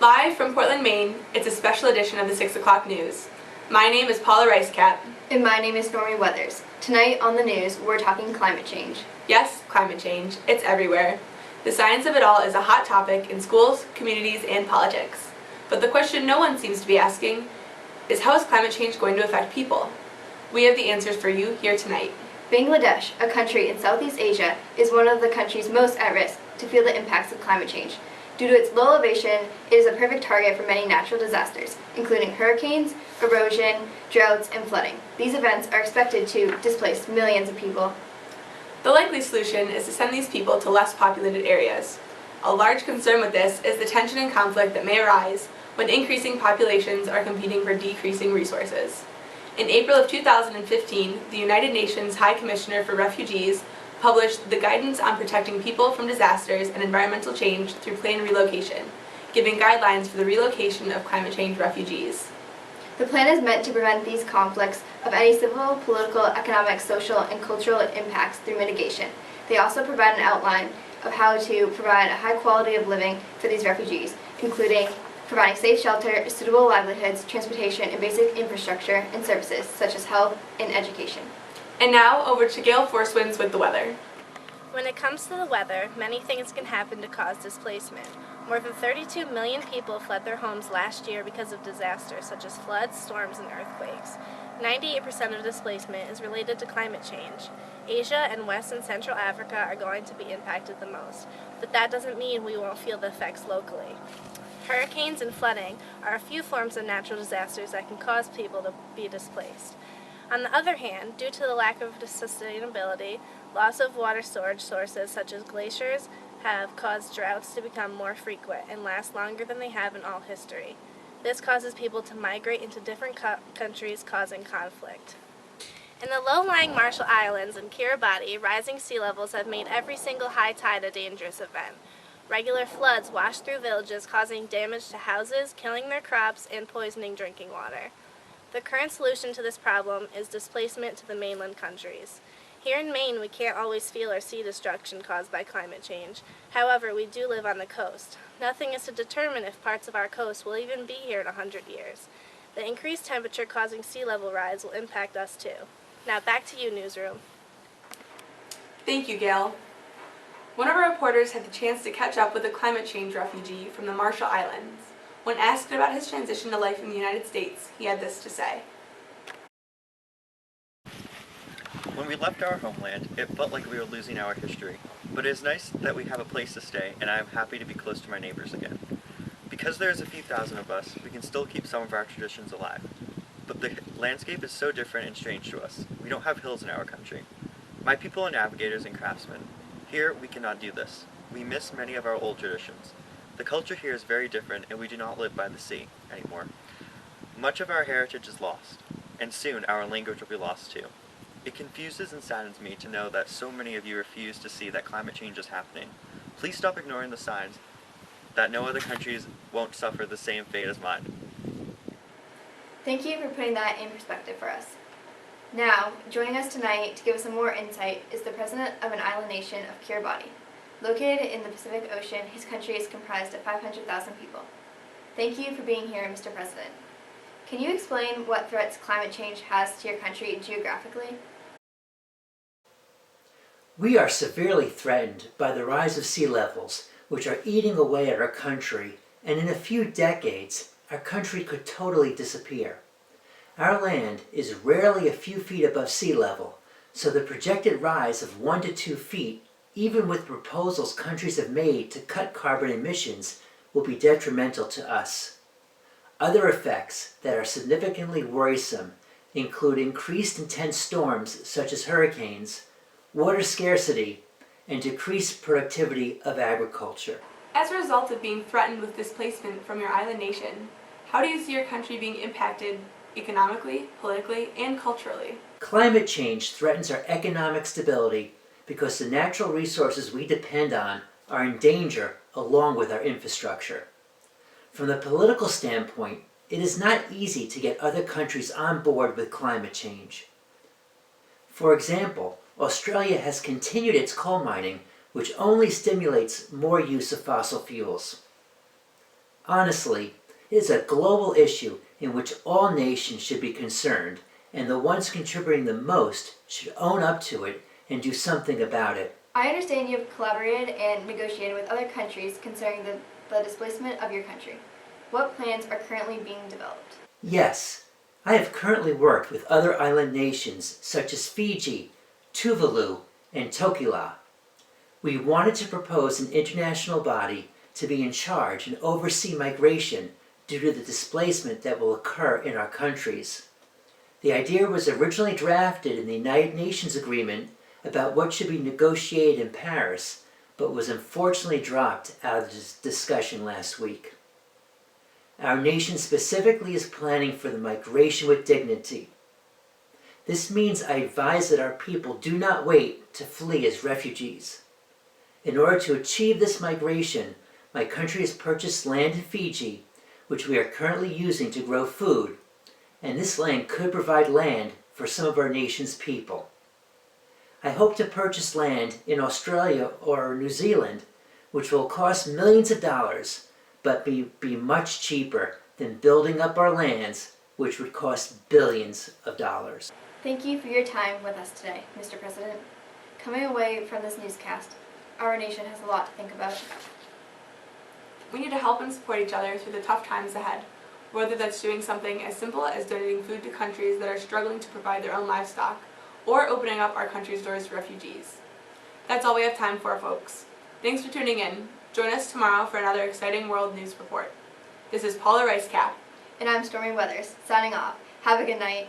Live from Portland, Maine, it's a special edition of the 6 o'clock news. My name is Paula Ricecap. And my name is Normie Weathers. Tonight on the news, we're talking climate change. Yes, climate change. It's everywhere. The science of it all is a hot topic in schools, communities, and politics. But the question no one seems to be asking is, how is climate change going to affect people? We have the answers for you here tonight. Bangladesh, a country in Southeast Asia, is one of the countries most at risk to feel the impacts of climate change. Due to its low elevation, it is a perfect target for many natural disasters, including hurricanes, erosion, droughts, and flooding. These events are expected to displace millions of people. The likely solution is to send these people to less populated areas. A large concern with this is the tension and conflict that may arise when increasing populations are competing for decreasing resources. In April of 2015, the United Nations High Commissioner for Refugees published the Guidance on Protecting People from Disasters and Environmental Change Through Planned Relocation, giving guidelines for the relocation of climate change refugees. The plan is meant to prevent these conflicts of any civil, political, economic, social, and cultural impacts through mitigation. They also provide an outline of how to provide a high quality of living for these refugees, including providing safe shelter, suitable livelihoods, transportation, and basic infrastructure and services such as health and education. And now, over to Gale Forswinds with the weather. When it comes to the weather, many things can happen to cause displacement. More than 32 million people fled their homes last year because of disasters such as floods, storms, and earthquakes. 98% of displacement is related to climate change. Asia and West and Central Africa are going to be impacted the most, but that doesn't mean we won't feel the effects locally. Hurricanes and flooding are a few forms of natural disasters that can cause people to be displaced. On the other hand, due to the lack of sustainability, loss of water storage sources such as glaciers have caused droughts to become more frequent and last longer than they have in all history. This causes people to migrate into different countries, causing conflict. In the low-lying Marshall Islands and Kiribati, rising sea levels have made every single high tide a dangerous event. Regular floods wash through villages, causing damage to houses, killing their crops, and poisoning drinking water. The current solution to this problem is displacement to the mainland countries. Here in Maine, we can't always feel or see destruction caused by climate change. However, we do live on the coast. Nothing is to determine if parts of our coast will even be here in 100 years. The increased temperature causing sea level rise will impact us too. Now back to you, Newsroom. Thank you, Gale. One of our reporters had the chance to catch up with a climate change refugee from the Marshall Islands. When asked about his transition to life in the United States, he had this to say. When we left our homeland, it felt like we were losing our history, but it is nice that we have a place to stay, and I am happy to be close to my neighbors again. Because there is a few thousand of us, we can still keep some of our traditions alive. But the landscape is so different and strange to us. We don't have hills in our country. My people are navigators and craftsmen. Here, we cannot do this. We miss many of our old traditions. The culture here is very different, and we do not live by the sea anymore. Much of our heritage is lost, and soon our language will be lost too. It confuses and saddens me to know that so many of you refuse to see that climate change is happening. Please stop ignoring the signs that no other countries won't suffer the same fate as mine. Thank you for putting that in perspective for us. Now, joining us tonight to give us some more insight is the president of an island nation of Kiribati. Located in the Pacific Ocean, his country is comprised of 500,000 people. Thank you for being here, Mr. President. Can you explain what threats climate change has to your country geographically? We are severely threatened by the rise of sea levels, which are eating away at our country, and in a few decades, our country could totally disappear. Our land is rarely a few feet above sea level, so the projected rise of 1 to 2 feet, even with proposals countries have made to cut carbon emissions, will be detrimental to us. Other effects that are significantly worrisome include increased intense storms such as hurricanes, water scarcity, and decreased productivity of agriculture. As a result of being threatened with displacement from your island nation, how do you see your country being impacted economically, politically, and culturally? Climate change threatens our economic stability because the natural resources we depend on are in danger along with our infrastructure. From the political standpoint, it is not easy to get other countries on board with climate change. For example, Australia has continued its coal mining, which only stimulates more use of fossil fuels. Honestly, it is a global issue in which all nations should be concerned, and the ones contributing the most should own up to it and do something about it. I understand you have collaborated and negotiated with other countries concerning the displacement of your country. What plans are currently being developed? Yes, I have currently worked with other island nations such as Fiji, Tuvalu, and Tokelau. We wanted to propose an international body to be in charge and oversee migration due to the displacement that will occur in our countries. The idea was originally drafted in the United Nations agreement about what should be negotiated in Paris, but was unfortunately dropped out of this discussion last week. Our nation specifically is planning for the migration with dignity. This means I advise that our people do not wait to flee as refugees. In order to achieve this migration, my country has purchased land in Fiji, which we are currently using to grow food, and this land could provide land for some of our nation's people. I hope to purchase land in Australia or New Zealand, which will cost millions of dollars, but be much cheaper than building up our lands, which would cost billions of dollars. Thank you for your time with us today, Mr. President. Coming away from this newscast, our nation has a lot to think about. We need to help and support each other through the tough times ahead, whether that's doing something as simple as donating food to countries that are struggling to provide their own livestock, or opening up our country's doors to refugees. That's all we have time for, folks. Thanks for tuning in. Join us tomorrow for another exciting World News Report. This is Paula Ricecap. And I'm Stormy Weathers, signing off. Have a good night.